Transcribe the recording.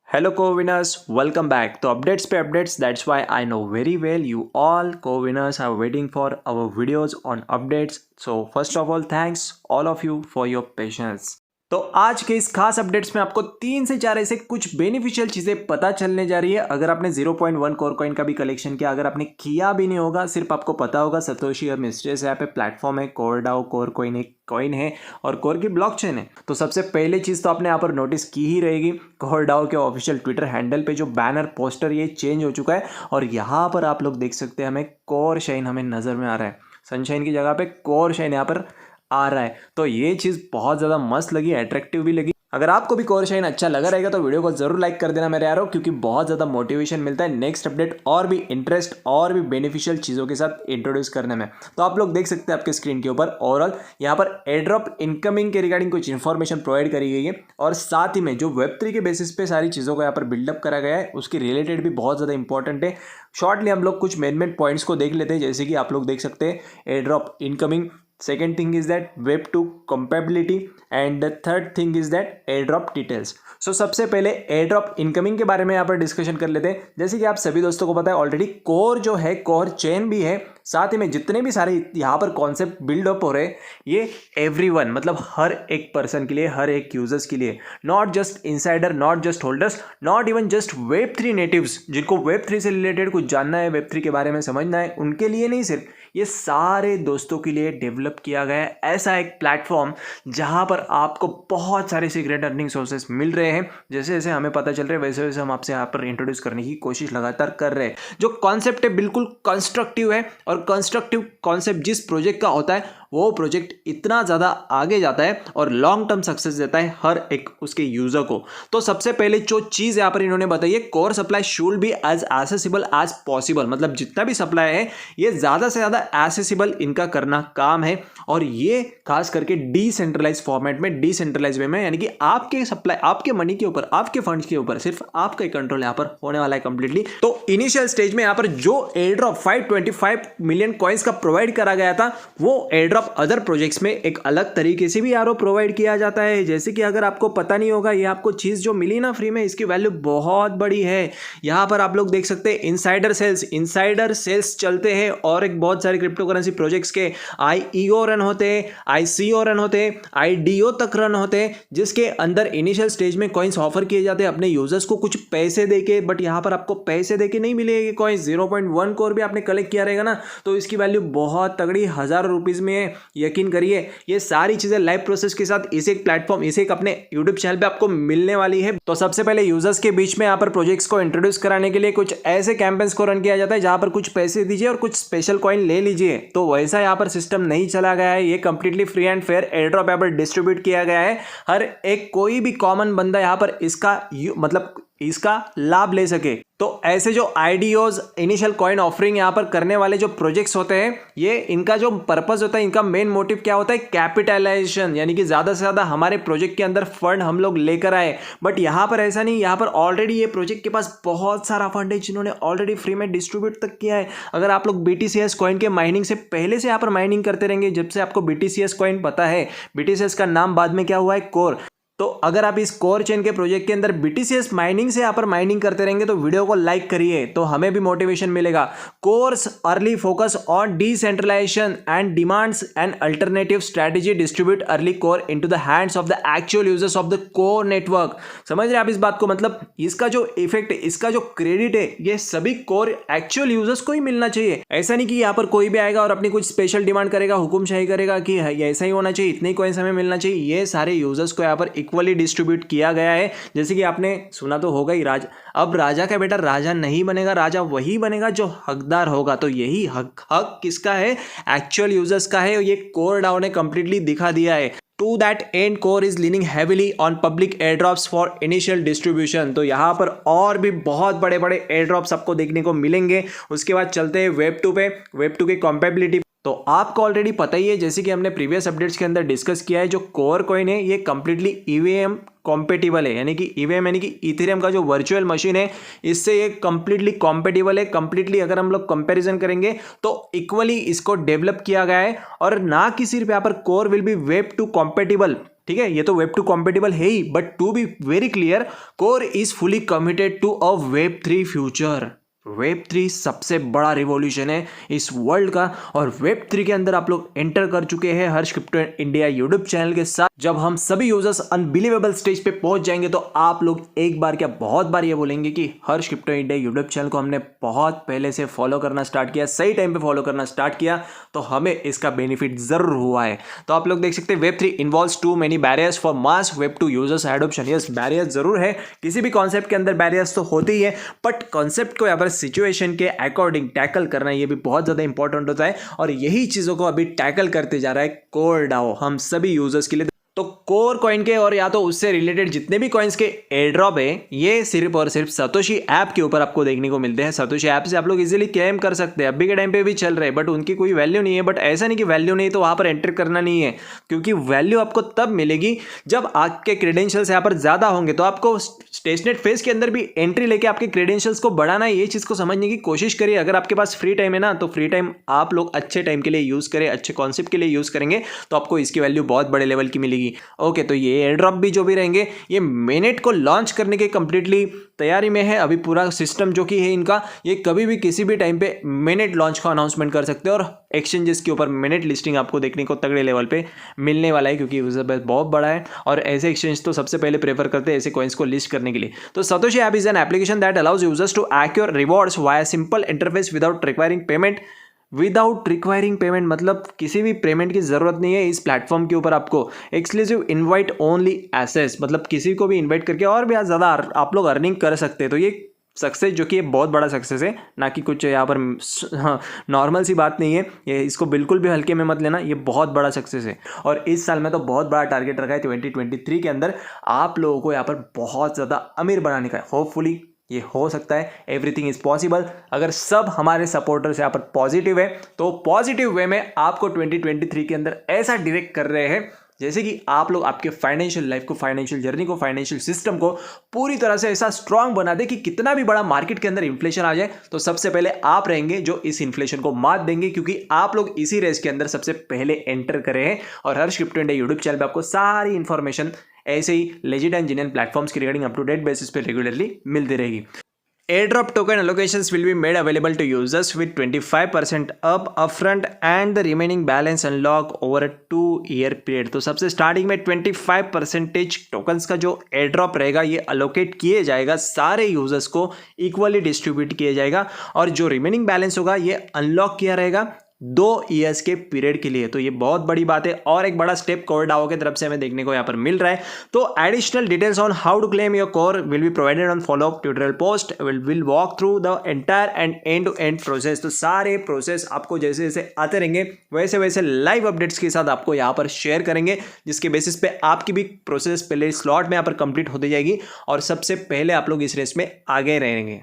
Hello co-winners, welcome back. तो updates पे updates, that's why I know very well you all co-winners are waiting for our videos on updates. So first of all, thanks all of you for your patience. तो आज के इस खास updates में आपको 3 से 4 ऐसे कुछ बेनिफिशियल चीज़ें पता चलने जा रही है। अगर आपने 0.1 कोर कॉइन का भी कलेक्शन किया, अगर आपने किया भी नहीं होगा, सिर्फ आपको पता होगा सतोशी और मिस्ट्रेस ऐप पे प्लेटफॉर्म है, कोरडाओ कोर कॉइन एक कॉइन है और कोर की ब्लॉकचेन है। तो सबसे पहले चीज़ तो आपने यहाँ पर नोटिस की ही रहेगी, कोरडाओ के ऑफिशियल ट्विटर हैंडल पे जो बैनर पोस्टर ये चेंज हो चुका है और यहाँ पर आप लोग देख सकते हैं हमें कोर शाइन हमें नज़र में आ रहा है। सनशाइन की जगह पे कोर शाइन यहाँ पर आ रहा है। तो ये चीज़ बहुत ज़्यादा मस्त लगी, अट्रैक्टिव भी लगी। अगर आपको भी कोर शाइन अच्छा लगा रहेगा तो वीडियो को जरूर लाइक कर देना मेरे यारों, क्योंकि बहुत ज़्यादा मोटिवेशन मिलता है नेक्स्ट अपडेट और भी इंटरेस्ट और भी बेनिफिशियल चीज़ों के साथ इंट्रोड्यूस करने में। तो आप लोग देख सकते हैं आपके स्क्रीन के ऊपर ओवरऑल यहाँ पर एयर ड्रॉप इनकमिंग के रिगार्डिंग कुछ इन्फॉर्मेशन प्रोवाइड करी गई है और साथ ही में जो वेब3 के बेसिस पे सारी चीज़ों को यहाँ पर बिल्डअप करा गया है उसके रिलेटेड भी बहुत ज़्यादा इंपॉर्टेंट है। शॉर्टली हम लोग कुछ मेन पॉइंट्स को देख लेते हैं, जैसे कि आप लोग देख सकते हैं air drop incoming, second thing is that web2 compatibility and the third thing is that airdrop details. So सबसे पहले airdrop incoming के बारे में यहाँ पर डिस्कशन कर लेते हैं। जैसे कि आप सभी दोस्तों को पता है ऑलरेडी कोर जो है कोर चेन भी है, साथ ही में जितने भी सारे यहाँ पर कॉन्सेप्ट बिल्ड अप हो रहे हैं ये एवरीवन मतलब हर एक पर्सन के लिए, हर एक यूजर्स के लिए, not just insider, not just holders, not even just Web3 natives जिनको वेब3 से रिलेटेड कुछ जानना है, वेब3 के बारे में समझना है, उनके लिए नहीं, सिर्फ ये सारे दोस्तों के लिए डेवलप किया गया है ऐसा एक प्लेटफॉर्म जहां पर आपको बहुत सारे सीक्रेट अर्निंग सोर्सेस मिल रहे हैं। जैसे जैसे हमें पता चल रहा है वैसे वैसे हम आपसे यहाँ पर इंट्रोड्यूस करने की कोशिश लगातार कर रहे हैं। जो कॉन्सेप्ट है बिल्कुल कंस्ट्रक्टिव है और कंस्ट्रक्टिव कॉन्सेप्ट जिस प्रोजेक्ट का होता है वो प्रोजेक्ट इतना ज़्यादा आगे जाता है और लॉन्ग टर्म सक्सेस देता है हर एक उसके यूज़र को। तो सबसे पहले जो चीज़ यहाँ पर इन्होंने बताई है, core supply should be as accessible as possible, मतलब जितना भी सप्लाई है ये ज़्यादा से ज़्यादा एसेसिबल इनका करना काम है और ये खास करके डिसेंट्रलाइज फॉर्मेट में, डिसेंट्रलाइज वे में, यानी कि आपके सप्लाई, आपके मनी के ऊपर, आपके फंड्स के ऊपर सिर्फ आपका ही कंट्रोल यहाँ पर होने वाला है कंप्लीटली। तो इनिशियल स्टेज में यहाँ पर जो एयर ड्रॉप 525 मिलियन कॉइन्स का प्रोवाइड करा गया था वो एयर अदर प्रोजेक्ट्स में एक अलग तरीके से भी यारो प्रोवाइड किया जाता है। जैसे कि अगर आपको पता नहीं होगा, ये आपको चीज़ जो मिली ना फ्री में, इसकी वैल्यू बहुत बड़ी है। यहाँ पर आप लोग देख सकते हैं इनसाइडर सेल्स चलते हैं और एक बहुत सारे क्रिप्टो करेंसी प्रोजेक्ट्स के IEO रन होते हैं, ICO रन होते हैं, IDO तक रन होते हैं, जिसके अंदर इनिशियल स्टेज में कॉइन्स ऑफर किए जाते हैं अपने यूजर्स को कुछ पैसे देके। बट यहाँ पर आपको पैसे देके नहीं मिलेगी कॉइन्स। 0.1 कोर भी आपने कलेक्ट किया रहेगा ना तो इसकी वैल्यू बहुत तगड़ी 1000 रुपीज़ में है। यकीन करिए ये सारी चीजें लाइव प्रोसेस के साथ इसे एक प्लेटफॉर्म, इसे एक अपने यूट्यूब चैनल पे आपको मिलने वाली है। तो सबसे पहले यूजर्स के बीच में यहाँ पर प्रोजेक्ट्स को इंट्रोड्यूस कराने के लिए कुछ ऐसे कैंपेन्स को रन किया जाता है जहां पर कुछ पैसे दीजिए और कुछ स्पेशल कॉइन ले लीजिए। तो वैसा यहाँ पर सिस्टम नहीं चला गया है, ये completely free and fair air drop यहाँ पर डिस्ट्रीब्यूट किया गया है। हर एक कोई भी कॉमन बंदा यहाँ पर इसका लाभ ले सके। तो ऐसे जो IDOs, इनिशियल कॉइन ऑफरिंग यहाँ पर करने वाले जो प्रोजेक्ट्स होते हैं, ये इनका जो पर्पस होता है, इनका मेन मोटिव क्या होता है, कैपिटलाइजेशन, यानी कि ज़्यादा से ज़्यादा हमारे प्रोजेक्ट के अंदर फंड हम लोग लेकर आए। बट यहाँ पर ऐसा नहीं, यहाँ पर ऑलरेडी ये प्रोजेक्ट के पास बहुत सारा फंड है जिन्होंने ऑलरेडी फ्री में डिस्ट्रीब्यूट तक किया है। अगर आप लोग BTCS कॉइन के माइनिंग से पहले से यहाँ पर माइनिंग करते रहेंगे, जब से आपको BTCS कॉइन पता है, BTCS का नाम बाद में क्या हुआ है, कोर। तो अगर आप इस कोर चेन के प्रोजेक्ट के अंदर BTCS माइनिंग से यहाँ पर माइनिंग करते रहेंगे तो वीडियो को लाइक करिए, तो हमें भी मोटिवेशन मिलेगा। Core's early focus on decentralization and demands an alternative strategy distribute early core into the hands of the actual users of the core network. समझ रहे आप इस बात को, मतलब इसका जो इफेक्ट, इसका जो क्रेडिट है, ये सभी कोर एक्चुअल यूजर्स को ही मिलना चाहिए। ऐसा नहीं कि यहाँ पर कोई भी आएगा और अपनी कुछ स्पेशल डिमांड करेगा, हुकुमशाही करेगा कि ऐसा ही होना चाहिए, इतने कॉइन्स हमें मिलना चाहिए। ये सारे यूजर्स को यहाँ पर इक्वली डिस्ट्रीब्यूट किया गया है। जैसे कि आपने सुना तो होगा ही, अब राजा का बेटा राजा नहीं बनेगा, राजा वही बनेगा जो हकदार होगा। तो यही हक किसका है, एक्चुअल यूजर्स का है। ये कोरडाओ ने कंप्लीटली दिखा दिया है। To that end, Core is leaning heavily on public airdrops for initial distribution। तो यहाँ पर और भी बहुत बड़े बड़े airdrops आपको देखने को मिलेंगे। उसके बाद चलते हैं Web2 पे, Web2 की कॉम्पेबिलिटी। तो आपको ऑलरेडी पता ही है, जैसे कि हमने प्रीवियस अपडेट्स के अंदर डिस्कस किया है, जो कोर कॉइन है ये कंप्लीटली EVM कॉम्पेटिबल है, यानी कि EVM यानी कि इथेरियम का जो वर्चुअल मशीन है, इससे ये कंप्लीटली कॉम्पेटिबल है। कंप्लीटली अगर हम लोग कंपैरिजन करेंगे तो इक्वली इसको डेवलप किया गया है और ना कि सिर्फ यहाँ पर core will B Web2 compatible, ठीक है, ये तो वेब 2 कॉम्पेटेबल है ही, but to be very clear, Core is fully committed to a web 3 future. Web 3 सबसे बड़ा रिवॉल्यूशन है इस वर्ल्ड का, और वेब 3 के अंदर आप लोग एंटर कर चुके हैं हर्ष क्रिप्टो इंडिया यूट्यूब चैनल के साथ। जब हम सभी यूजर्स अनबिलीवेबल स्टेज पे पहुंच जाएंगे तो आप लोग एक बार क्या बहुत बार ये बोलेंगे कि हर्ष क्रिप्टो इंडिया यूट्यूब चैनल को हमने बहुत पहले से फॉलो करना स्टार्ट किया, सही टाइम पे फॉलो करना स्टार्ट किया, तो हमें इसका बेनिफिट जरूर हुआ है। तो आप लोग देख सकते हैं web 3 involves too many barriers for mass web 2 users adoption. Yes, barriers जरूर है, किसी भी कॉन्सेप्ट के अंदर बैरियर्स तो होते ही है, बट कॉन्सेप्ट को यहाँ पर सिचुएशन के अकॉर्डिंग टैकल करना ये भी बहुत ज़्यादा इंपॉर्टेंट होता है, और यही चीज़ों को अभी टैकल करते जा रहा है कोर डाओ हम सभी यूजर्स के लिए। तो कोर कॉइन के और या तो उससे रिलेटेड जितने भी कॉइन्स के एयर ड्रॉप है, ये सिर्फ और सिर्फ सतोशी ऐप के ऊपर आपको देखने को मिलते हैं। सतोशी ऐप से आप लोग इजीली क्लेम कर सकते हैं, अभी के टाइम पे भी चल रहे हैं, बट उनकी कोई वैल्यू नहीं है। बट ऐसा नहीं कि वैल्यू नहीं तो वहाँ पर एंटर करना नहीं है, क्योंकि वैल्यू आपको तब मिलेगी जब आपके क्रेडेंशियल्स यहाँ पर ज़्यादा होंगे। तो आपको टेस्टनेट फेज के अंदर भी एंट्री लेके आपके क्रेडेंशियल्स को बढ़ाना है, ये चीज़ को समझने की कोशिश करिए। अगर आपके पास फ्री टाइम है ना, तो फ्री टाइम आप लोग अच्छे टाइम के लिए यूज़ करें, अच्छे कॉन्सेप्ट के लिए यूज़ करेंगे तो आपको इसकी वैल्यू बहुत बड़े लेवल की मिलेगी। ओके, तो ये एयर ड्रॉप भी जो भी रहेंगे, ये मेनेट को लॉन्च करने के कंप्लीटली तैयारी में है। अभी पूरा सिस्टम जो कि है इनका, ये कभी भी किसी भी टाइम पे मेनेट लॉन्च का अनाउंसमेंट कर सकते हैं, और एक्सचेंजेस के ऊपर मेनेट लिस्टिंग आपको देखने को तगड़े लेवल पे मिलने वाला है, क्योंकि यूजर बेस बहुत बड़ा है और ऐसे एक्सचेंज तो सबसे पहले प्रेफर करते हैं ऐसे कॉइन्स को लिस्ट करने के लिए। तो Satoshi app is an application that allows users to acquire rewards via simple interface without requiring payment. Without requiring payment मतलब किसी भी पेमेंट की जरूरत नहीं है इस प्लेटफॉर्म के ऊपर। आपको एक्सक्लूसिव इनवाइट ओनली एक्सेस, मतलब किसी को भी इनवाइट करके और भी ज़्यादा आप लोग अर्निंग कर सकते हैं। तो ये सक्सेस जो कि ये बहुत बड़ा सक्सेस है, ना कि कुछ यहाँ पर नॉर्मल सी बात नहीं है। ये इसको बिल्कुल भी हल्के में मत लेना, ये बहुत बड़ा सक्सेस है। और इस साल में तो बहुत बड़ा टारगेट रखा है 2023 के अंदर आप लोगों को यहाँ पर बहुत ज़्यादा अमीर बनाने का है। होपफुली ये हो सकता है, एवरीथिंग इज पॉसिबल। अगर सब हमारे सपोर्टर्स यहाँ पर पॉजिटिव है तो पॉजिटिव वे में आपको 2023 के अंदर ऐसा डायरेक्ट कर रहे हैं जैसे कि आप लोग आपके फाइनेंशियल लाइफ को, फाइनेंशियल जर्नी को, फाइनेंशियल सिस्टम को पूरी तरह से ऐसा स्ट्रांग बना दे कि कितना भी बड़ा मार्केट के अंदर इन्फ्लेशन आ जाए तो सबसे पहले आप रहेंगे जो इस इन्फ्लेशन को मात देंगे, क्योंकि आप लोग इसी रेस के अंदर सबसे पहले एंटर करे हैं। और Harsh crypto India YouTube channel पर आपको सारी इन्फॉर्मेशन ऐसे ही लेजिट एंड जेन्युइन प्लेटफॉर्म्स की regarding up to date basis पे रेगुलरली मिलती रहेगी। Airdrop token allocations will be made available to users with 25% up upfront and the remaining balance unlock over a 2-year period। तो सबसे starting में 25% tokens का जो airdrop रहेगा ये अलोकेट किए जाएगा, सारे यूजर्स को इक्वली डिस्ट्रीब्यूट किया जाएगा, और जो रिमेनिंग बैलेंस होगा ये अनलॉक किया रहेगा 2 ईयर्स के पीरियड के लिए। तो ये बहुत बड़ी बात है और एक बड़ा स्टेप कोर डाओ की तरफ से हमें देखने को यहाँ पर मिल रहा है। तो additional details on how to claim your core will be provided on follow up tutorial post. Will walk through the entire end end to end process. तो सारे प्रोसेस आपको जैसे जैसे आते रहेंगे वैसे वैसे लाइव अपडेट्स के साथ आपको यहाँ पर शेयर करेंगे, जिसके बेसिस पे आपकी भी प्रोसेस पहले स्लॉट में यहाँ पर कंप्लीट होती जाएगी और सबसे पहले आप लोग इस रेस में आगे रहेंगे।